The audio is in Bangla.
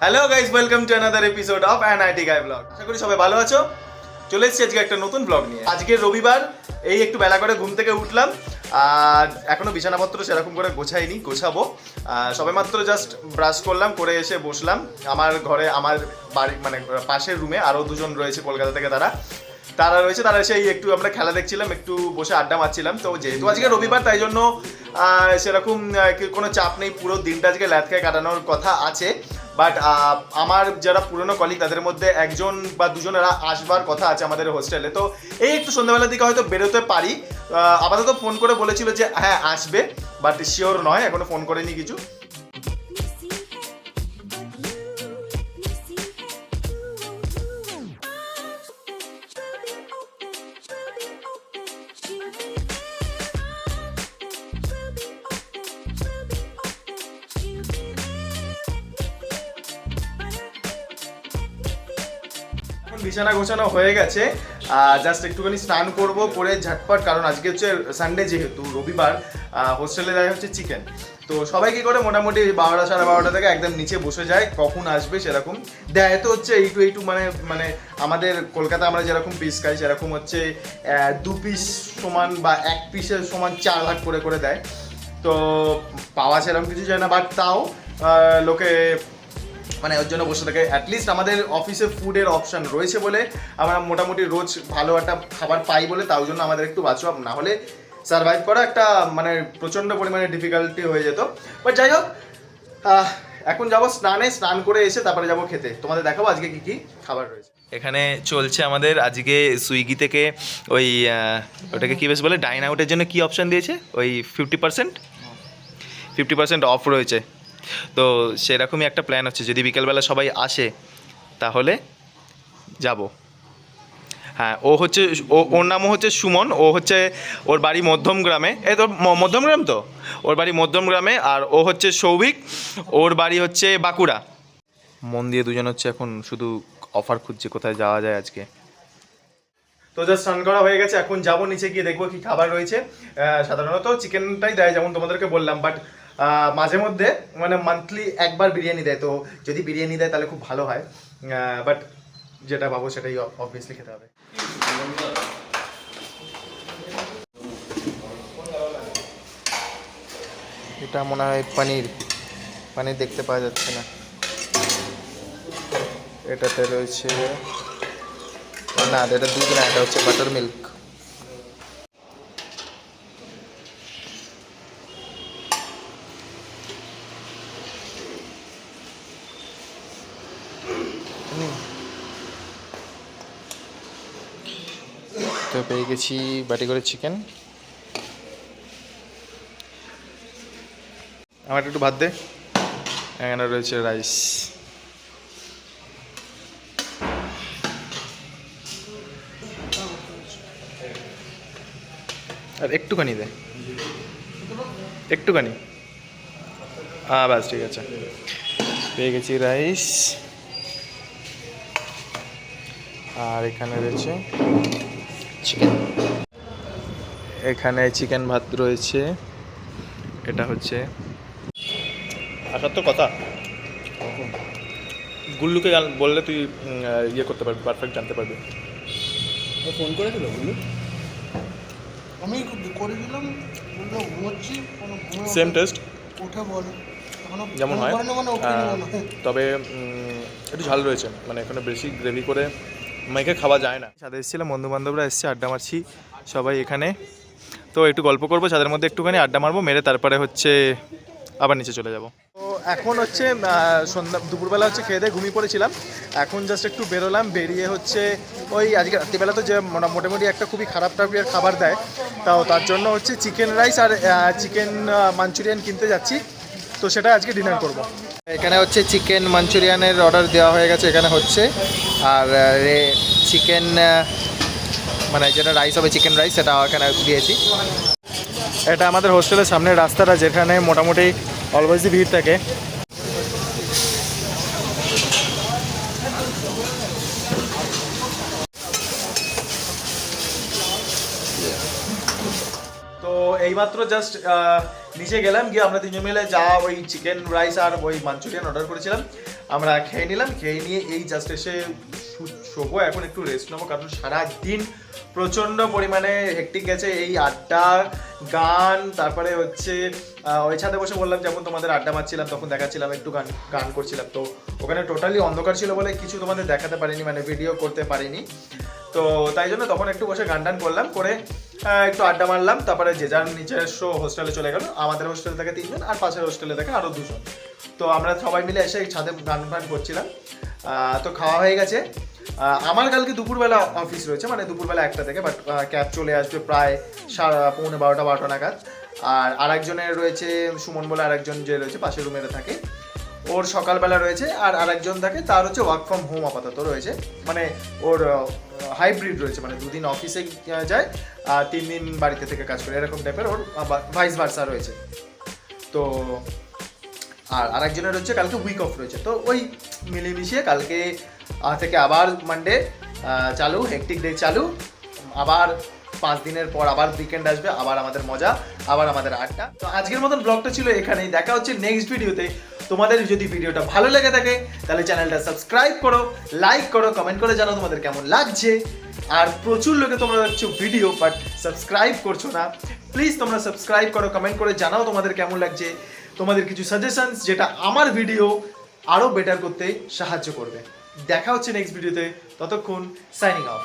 Hello guys, welcome to another episode of an IT guy blog. আশা করি সবাই ভালো আছো। চলে এসেছি আজকে একটা নতুন ব্লগ নিয়ে। আজকে রবিবার, এই একটু বেলা করে ঘুম থেকে উঠলাম আর এখনো বিছানাপত্র সেরকম করে গোছাবো। সবে মাত্র জাস্ট ব্রাশ করলাম, করে এসে বসলাম আমার ঘরে। আমার বাড়ি মানে পাশের রুমে আরও দুজন রয়েছে কলকাতা থেকে, তারা এসে একটু আমরা খেলা দেখছিলাম, একটু বসে আড্ডা মারছিলাম। তো যেহেতু আজকে রবিবার তাই জন্য সেরকম কোনো চাপ নেই, পুরো দিনটা আজকে ল্যাদ খেয়ে কাটানোর কথা আছে। বাট আমার যারা পুরনো কলিগ তাদের মধ্যে একজন বা দুজনেরা আসবার কথা আছে আমাদের হোস্টেলে। তো এই একটু সন্ধ্যাবেলার দিকে হয়তো বেরোতে পারি। আপাতত ফোন করে বলেছিল যে হ্যাঁ আসবে, বাট শিওর নয়, এখনো ফোন করেনি কিছু। বিছানা গোছানো হয়ে গেছে, জাস্ট একটুখানি স্নান করবো, করে ঝটপট, কারণ আজকে হচ্ছে সানডে, যেহেতু রবিবার হোস্টেলে দেয় হচ্ছে চিকেন। তো সবাই কি করে মোটামুটি 12টা সাড়ে 12টা থেকে একদম নিচে বসে যায়, কখন আসবে সেরকম দেয়। তো হচ্ছে এইটু মানে আমাদের কলকাতা আমরা যেরকম পিস খাই সেরকম হচ্ছে 2 পিস সমান বা 1 পিসের সমান 4 ভাগ করে করে দেয়। তো পাওয়া সেরকম কিছু যায় না, বাট তাও লোকে মানে ওর জন্য বসে থাকে। অ্যাটলিস্ট আমাদের অফিসে ফুডের অপশান রয়েছে বলে আমরা মোটামুটি রোজ ভালো একটা খাবার পাই বলে, তাও জন্য আমাদের একটু বাঁচোয়া, না হলে সার্ভাইভ করা একটা মানে প্রচণ্ড পরিমাণে ডিফিকাল্টি হয়ে যেত। বাট যাই হোক, এখন যাবো স্নান করে এসে তারপরে যাবো খেতে। তোমাদের দেখাবো আজকে কী কী খাবার রয়েছে। এখানে চলছে আমাদের আজকে সুইগি থেকে ওই ওটাকে কী বেশ বলে, ডাইন আউটের জন্য কী অপশান দিয়েছে, ওই 50% অফ রয়েছে। তো সেরকমই একটা প্ল্যান হচ্ছে, যদি বিকেলবেলা সবাই আসে তাহলে যাব। হ্যাঁ, ওর নামও হচ্ছে সুমন। ওর বাড়ি মধ্যমগ্রামে। তো মধ্যমগ্রাম, তো ওর বাড়ি মধ্যমগ্রামে। আর ও হচ্ছে সৌভিক, ওর বাড়ি হচ্ছে বাঁকুড়া। মন দিয়ে দুজন হচ্ছে এখন শুধু অফার খুঁজছে কোথায় যাওয়া যায় আজকে। তো জাস্ট স্নান করা হয়ে গেছে, এখন যাবো নিচে গিয়ে দেখবো কি খাবার রয়েছে। সাধারণত চিকেনটাই দেয় যেমন তোমাদেরকে বললাম, বাট মাঝে মধ্যে মানে মান্থলি একবার বিরিয়ানি দেয়। তো যদি বিরিয়ানি দেয় তাহলে খুব ভালো হয়, বাট যেটা পাবো সেটাই অবভিয়াসলি খেতে হবে। এটা মনে হয় পানির দেখতে পাওয়া যাচ্ছে না। এটাতে রয়েছে না, এটা দুধ না, এটা হচ্ছে বাটার মিল্ক। তো পেয়ে গেছি বাটি করে চিকেন। আমার একটু ভাত দে। এখানে রয়েছে রাইস, আর একটুখানি দে, একটুখানি। ব্যাস ঠিক আছে, পেয়ে গেছি রাইস। আর এখানে রয়েছে চিকেন, এখানে চিকেন ভাত রয়েছে। এটা হচ্ছে আসার তো কথা, গুল্লুকে বললে তুই ইয়ে করতে পারবি, পারফেক্ট জানতে পারবি। ফোন করে দিল বললো, আমি করে দিলাম, বললো ঘুমোচ্ছি, সেম টেস্ট ওঠে বলে যেমন হয়, তবে একটু ঝাল রয়েছে, মানে এখানে বেশি গ্রেভি করে মেখে খাওয়া যায় না। ছাদে এসেছিলাম, বন্ধুবান্ধবরা এসছে, আড্ডা মারছি সবাই এখানে। তো একটু গল্প করবো, ছাদের মধ্যে একটুখানি আড্ডা মারবো, মেরে তারপরে হচ্ছে আবার নিচে চলে যাব। তো এখন হচ্ছে দুপুরবেলা হচ্ছে খেয়ে দিয়ে ঘুমিয়ে পড়েছিলাম। এখন জাস্ট একটু বেরোলাম, বেরিয়ে হচ্ছে ওই আজকে রাত্রিবেলা তো যে মোটামুটি একটা খুবই খারাপ টাইপের খাবার দেয়, তার জন্য হচ্ছে চিকেন রাইস আর চিকেন মাঞ্চুরিয়ান কিনতে যাচ্ছি। তো সেটা আজকে ডিনার করব। এখানে হচ্ছে চিকেন মাঞ্চুরিয়ানের অর্ডার দেওয়া হয়ে গেছে, এখানে হচ্ছে। আর চিকেন মানে যেটা রাইস হবে, চিকেন রাইস, সেটা এখানে দিয়েছি। এটা আমাদের হোস্টেলের সামনের রাস্তাটা, যেখানে মোটামুটি অলওয়েজই ভিড় থাকে। তো এইমাত্র জাস্ট নিচে গেলাম, গিয়ে আমরা তিনজন মিলে যা ওই চিকেন রাইস আর ওই মাঞ্চুরিয়ান অর্ডার করেছিলাম, আমরা খেয়ে নিলাম, খেয়ে নিয়ে এই জাস্ট এসে শোবো, এখন একটু রেস্ট নেবো, কারণ সারাদিন প্রচণ্ড পরিমাণে হেক্টিক গেছে। এই আড্ডা, গান, তারপরে হচ্ছে ওই ছাদে বসে বললাম যেমন তোমাদের আড্ডা মারছিলাম, তখন দেখাচ্ছিলাম একটু গান করছিলাম। তো ওখানে টোটালি অন্ধকার ছিল বলে কিছু তোমাদের দেখাতে পারিনি, মানে ভিডিও করতে পারিনি। তো তাই জন্য তখন একটু বসে গান টান করলাম, করে একটু আড্ডা মারলাম। তারপরে যে যার নিজস্ব হোস্টেলে চলে গেল, আমাদের হোস্টেলে থেকে 3 জন আর পাশের হোস্টেলে থেকে আরও 2 জন। তো আমরা সবাই মিলে এসে ছাদে গান ফান করছিলাম। তো খাওয়া হয়ে গেছে। আমার কালকে দুপুরবেলা অফিস রয়েছে, মানে দুপুরবেলা 1টা থেকে, বাট ক্যাব চলে আসবে প্রায় 12:30 নাগাদ। আর আরেকজনের রয়েছে সুমন বলে আরেকজন যে রয়েছে পাশের রুমে থাকে, ওর সকালবেলা রয়েছে। আর আরেকজন থাকে, তার হচ্ছে ওয়ার্ক ফ্রম হোম আপাতত রয়েছে, মানে ওর হাইব্রিড রয়েছে, মানে 2 দিন অফিসে যায় আর 3 দিন বাড়িতে থেকে কাজ করে, এরকম টাইপের ওর ভাইস ভার্সা রয়েছে। তো আর আরেকজনের হচ্ছে কালকে উইক অফ রয়েছে। তো ওই মিলেমিশিয়ে কালকে থেকে আবার মানডে চালু, হেক্টিক ডে চালু, আবার 5 দিনের পর আবার উইকেন্ড আসবে, আবার আমাদের মজা, আবার আমাদের আড্ডা। তো আজকের মতন ব্লগটা ছিল এখানেই, দেখা হচ্ছে নেক্সট ভিডিওতে। তোমাদের যদি ভিডিওটা ভালো লেগে থাকে তাহলে চ্যানেলটা সাবস্ক্রাইব করো, লাইক করো, কমেন্ট করে জানাও তোমাদের কেমন লাগছে। আর প্রচুর লোকে তোমরা দেখছো ভিডিও বাট সাবস্ক্রাইব করছো না, প্লিজ তোমরা সাবস্ক্রাইব করো, কমেন্ট করে জানাও তোমাদের কেমন লাগছে, তোমাদের কিছু সাজেশনস যেটা আমার ভিডিও আরও বেটার করতে সাহায্য করবে। দেখা হচ্ছে নেক্সট ভিডিওতে, ততক্ষণ সাইনিং অফ।